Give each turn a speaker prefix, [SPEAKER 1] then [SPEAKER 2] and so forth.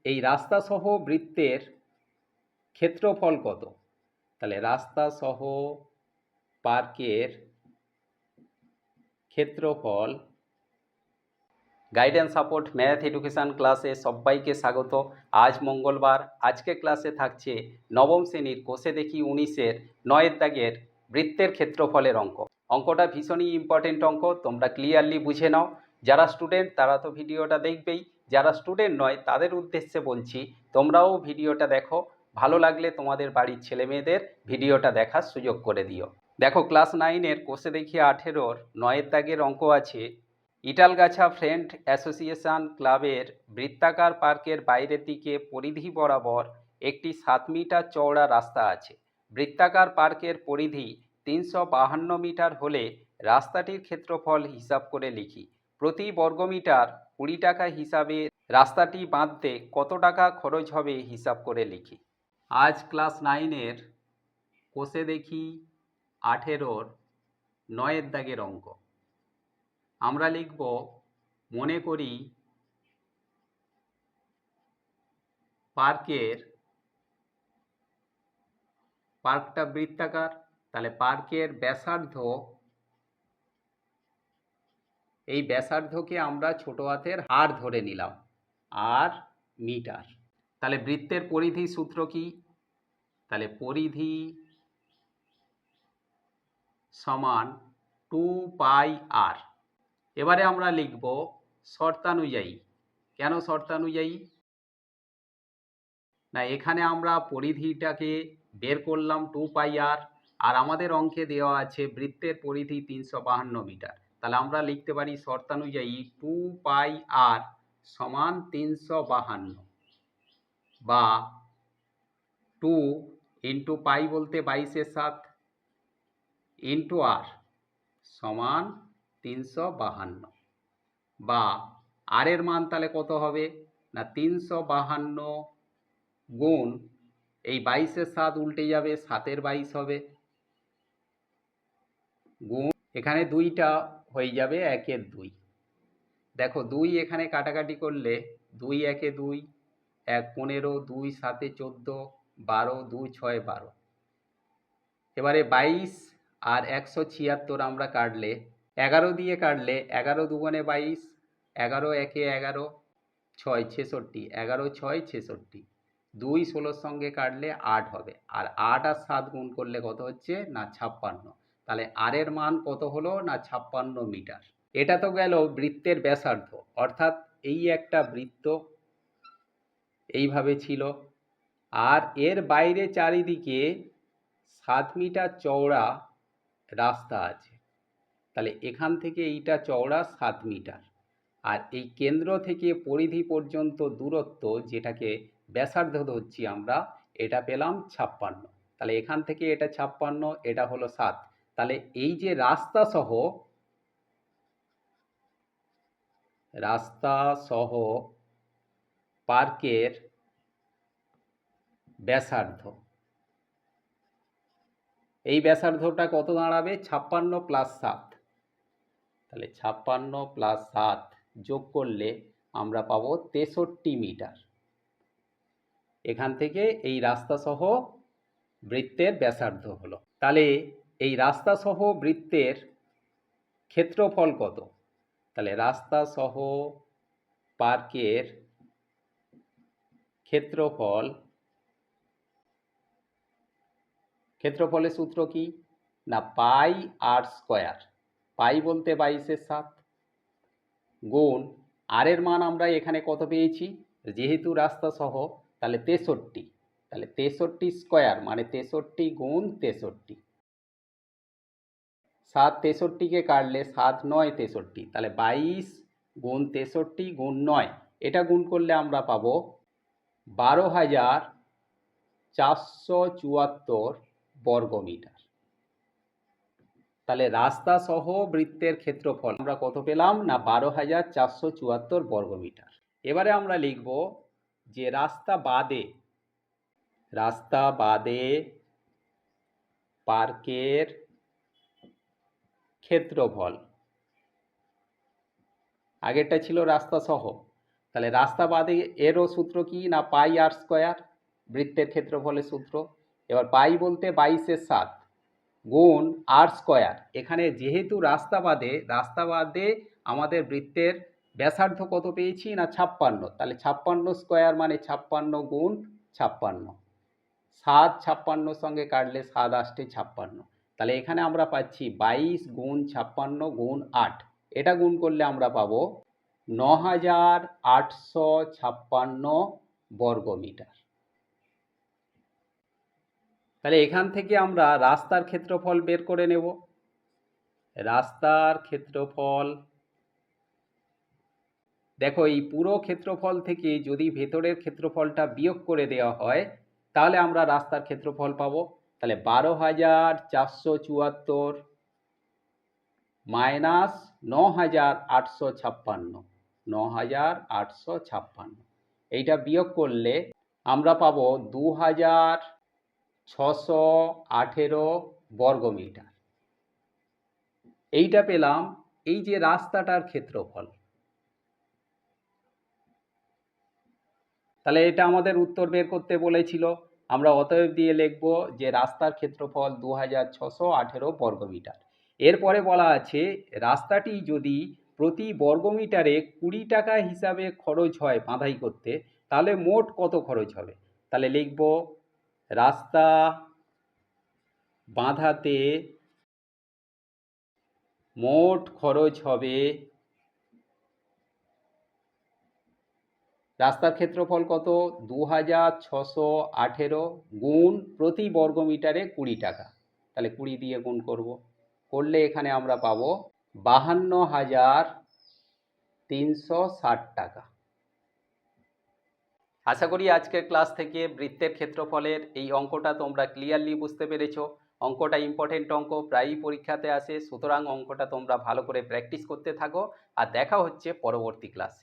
[SPEAKER 1] এই রাস্তা সহ বৃত্তের ক্ষেত্রফল কত? তাহলে রাস্তা সহ পার্কের ক্ষেত্রফল। গাইডেন্স সাপোর্ট ম্যাথ এডুকেশান ক্লাসে সবাইকে স্বাগত। আজ মঙ্গলবার। আজকে ক্লাসে থাকছে নবম শ্রেণীর কোষে দেখি 19-এর 9-এর দাগের বৃত্তের ক্ষেত্রফলের অঙ্ক। অঙ্কটা ভীষণই ইম্পর্টেন্ট অঙ্ক, তোমরা ক্লিয়ারলি বুঝে নাও। যারা স্টুডেন্ট তারা তো ভিডিওটা দেখবেই, যারা স্টুডেন্ট নয় তাদের উদ্দেশ্যে বলছি তোমরাও ভিডিওটা দেখো। ভালো লাগলে তোমাদের বাড়ির ছেলে মেয়েদের ভিডিওটা দেখার সুযোগ করে দিও। দেখো, ক্লাস 9-এর কোষে দেখি 18-র 9-এর দাগের অঙ্ক আছে। ইটালগাছা ফ্রেন্ড অ্যাসোসিয়েশন ক্লাবের বৃত্তাকার পার্কের বাইরের দিকে পরিধি বরাবর একটি 7 মিটার চওড়া রাস্তা আছে। বৃত্তাকার পার্কের পরিধি 352 মিটার হলে রাস্তাটির ক্ষেত্রফল হিসাব করে লিখি। প্রতি বর্গমিটার 20 টাকা হিসাবে রাস্তাটি বাঁধতে কত টাকা খরচ হবে হিসাব করে লিখি। আজ ক্লাস 9-এর কোষে দেখি 18-র 9-এর দাগের অঙ্ক। আমরা লিখব, মনে করি পার্কটা বৃত্তাকার। তাহলে পার্কের ব্যাসার্ধ, এই ব্যাসার্ধকে আমরা ছোট হাতের আর ধরে নিলাম, আর মিটার। তাহলে বৃত্তের পরিধি সূত্র কি? তাহলে পরিধি সমান 2πr। এবারে আমরা লিখব শর্তানুযায়ী। কেন শর্তানুযায়ী? না, এখানে আমরা পরিধিটাকে বের করলাম 2πr, আর আমাদের অঙ্কে দেওয়া আছে বৃত্তের পরিধি 352 মিটার। তাহলে আমরা লিখতে পারি শর্তানুযায়ী 2πr সমান 352, বা 2 ইন্টু পাই বলতে 22-এর 7 ইন্টু আর সমান 352, বা আর এর মান তাহলে কত হবে? না 352 গুণ এই 22-এর 7 উল্টে যাবে, 7-এর 22 হবে, গুণ এখানে 2টা হয়ে যাবে 1-এর 2। দেখো 2 এখানে কাটাকাটি করলে 2 1-এ 2, 1 15, 2 7-এ 14, 12, 2 6 12। এবারে 22 আর 176 আমরা কাটলে 11 দিয়ে কাটলে 11 দুগুণে 22, 11 1-এ 11, 6 66, 11 6 66, 2 16-র সঙ্গে কাটলে 8 হবে, আর 8 আর 7 গুণ করলে কত হচ্ছে? না 56। তাহলে আর এর মান কত হলো? না 56 মিটার। এটা তো গেল বৃত্তের ব্যাসার্ধ, অর্থাৎ এই একটা বৃত্ত এইভাবে ছিল, আর এর বাইরে চারিদিকে 7 মিটার চওড়া রাস্তা আছে। তাহলে এখান থেকে এইটা চওড়া 7 মিটার, আর এই কেন্দ্র থেকে পরিধি পর্যন্ত দূরত্ব, যেটাকে ব্যাসার্ধ ধরছি আমরা, এটা পেলাম 56। তাহলে এখান থেকে এটা 56, এটা হলো 7। তাহলে এই যে রাস্তা সহ পার্কের ব্যাসার্ধ, এই ব্যাসার্ধটা কত দাঁড়াবে? 56 প্লাস 7। তাহলে 56 প্লাস 7 যোগ করলে আমরা পাবো 63 মিটার। এখান থেকে এই রাস্তা সহ বৃত্তের ব্যাসার্ধ হলো। তাহলে এই রাস্তা সহ বৃত্তের ক্ষেত্রফল কত? তাহলে রাস্তা সহ পার্কের ক্ষেত্রফলের সূত্র কি? না পাই আর স্কোয়ার। পাই বলতে 22-এর 7 গুণ আর এর মান আমরা এখানে কত পেয়েছি? যেহেতু রাস্তা সহ, তাহলে 63। তাহলে 63 স্কোয়ার মানে 63 গুণ 63। 7 63-কে কাটলে 7 9 63, তাহলে 22 গুণ 63 গুণ 9, এটা গুণ করলে আমরা পাবো 12,474 বর্গমিটার। তাহলে রাস্তা সহ বৃত্তের ক্ষেত্রফল আমরা কত পেলাম? না 12,474 বর্গমিটার। এবারে আমরা লিখব যে রাস্তা বাদে পার্কের ক্ষেত্রফল। আগেরটা ছিল রাস্তা সহ, তাহলে রাস্তা বাদে এরও সূত্র কি না পাই আর স্কোয়ার, বৃত্তের ক্ষেত্রফলের সূত্র। এবার পাই বলতে 22/7 গুণ আর স্কোয়ার। এখানে যেহেতু রাস্তা বাদে আমাদের বৃত্তের ব্যাসার্ধ কত পেয়েছি না 56, তাহলে 56 স্কোয়ার মানে 56 গুণ 56, 7 56 সঙ্গে কাটলে 7 8 56, তাহলে এখানে আমরা পাচ্ছি 22 গুণ 56 গুণ 8, এটা গুণ করলে আমরা পাবো 9856 বর্গমিটার। তাহলে এখান থেকে আমরা রাস্তার ক্ষেত্রফল বের করে নেব। রাস্তার ক্ষেত্রফল, দেখো এই পুরো ক্ষেত্রফল থেকে যদি ভেতরের ক্ষেত্রফলটা বিয়োগ করে দেওয়া হয় তাহলে আমরা রাস্তার ক্ষেত্রফল পাবো। তাহলে 12,474 মাইনাস 9,856, 9,856, এইটা বিয়োগ করলে আমরা পাবো 2,618 বর্গমিটার। এইটা পেলাম এই যে রাস্তাটার ক্ষেত্রফল। তাহলে এটা আমাদের উত্তর বের করতে বলেছিল, আমরা অতএব দিয়ে লিখব যে রাস্তার ক্ষেত্রফল 2,618 বর্গমিটার। এরপরে বলা আছে রাস্তাটি যদি প্রতি বর্গমিটারে 20 টাকা হিসাবে খরচ হয় বাঁধাই করতে, তাহলে মোট কত খরচ হবে। তাহলে লিখব রাস্তা বাঁধাতে মোট খরচ হবে, রাস্তার ক্ষেত্রফল কত 2,618 গুণ প্রতি বর্গমিটারে 20 টাকা, তাহলে 20 দিয়ে গুণ করব, করলে এখানে আমরা পাবো 52,360 টাকা। আশা করি আজকের ক্লাস থেকে বৃত্তের ক্ষেত্রফলের এই অঙ্কটা তোমরা ক্লিয়ারলি বুঝতে পেরেছো। অঙ্কটা ইম্পর্টেন্ট অঙ্ক, প্রায়ই পরীক্ষাতে আসে, সুতরাং অঙ্কটা তোমরা ভালো করে প্র্যাকটিস করতে থাকো। আর দেখা হচ্ছে পরবর্তী ক্লাসে।